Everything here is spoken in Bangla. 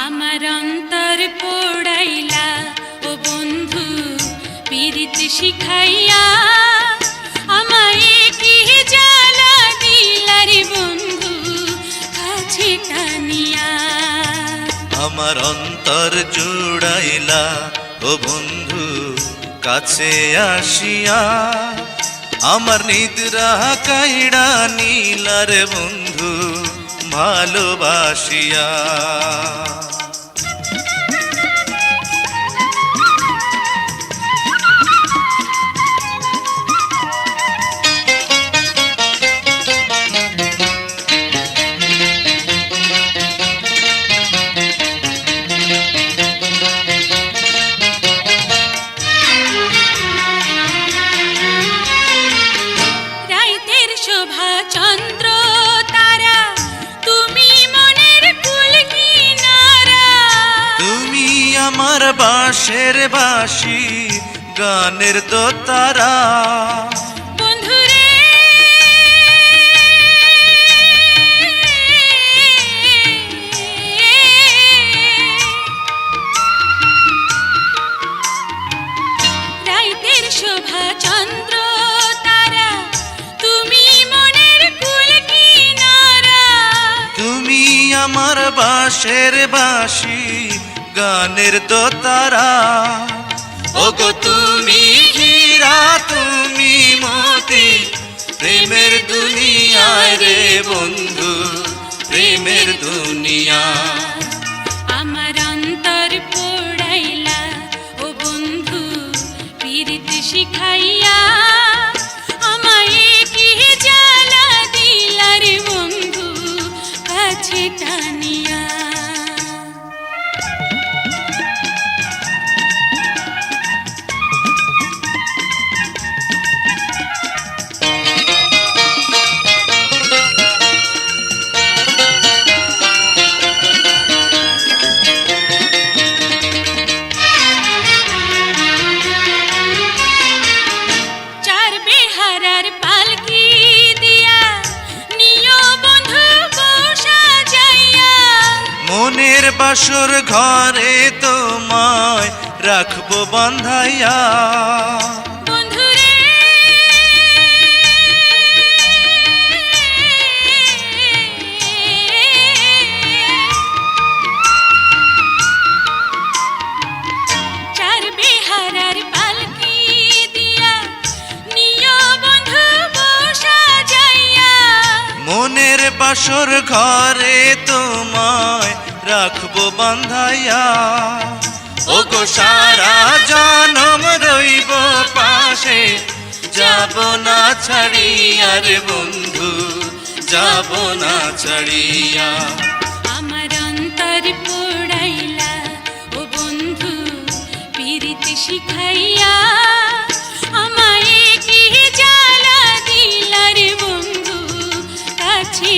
আমার অন্তর পোড়াইলা ও বন্ধু পীড়িত শিখাইয়া, আমায় কি জ্বালা দিলা রে বন্ধু কাছে টানিয়া। আমার অন্তর জুড়াইলা ও বন্ধু কাছে আসিয়া, আমার নিদ্রা কাইড়া নীলা রে বন্ধু ভালোবাসিয়া। রাইতের শোভা চন্দ্র তারা তুমি মনের কুল কিনারা, তুমি আমার বাঁশের বাঁশি গানের দোতারা। বন্ধুরে রাইতের শোভা চন্দ্র তারা তুমি মনের কুল কিনারা, তুমি আমার বাঁশের বাঁশি গানের দোতারা। ওগো তুমি হীরা তুমি মতি প্রেমের দুনিয়ায় রে বন্ধু প্রেমের দুনিয়া। আমার অন্তর পোড়াইলা ও বন্ধু পীড়িত শিখাইয়া, আমায় কি জ্বালা দিলা রে বন্ধু কাছে টানিয়া। চার বেহারার পালকি দিয়া নিও বন্ধু বসা যাইয়া, মনের বাসর ঘরে তোমায় রাখবো বান্ধাইয়া। বন্ধুরে চার বেহারার পালকি দিয়া নিও বন্ধু বসা যাইয়া, মনের বাসর ঘরে তোমায় রাখবো বান্ধাইয়া। ওগো সারা জনম রইব পাশে যাব না ছাড়িয়া রে বন্ধু যাব না ছাড়িয়া। আমার অন্তর পোড়াইলা ও বন্ধু পীড়িত শিখাইয়া, আমায় কি জ্বালা দিলা রে বন্ধু কাছে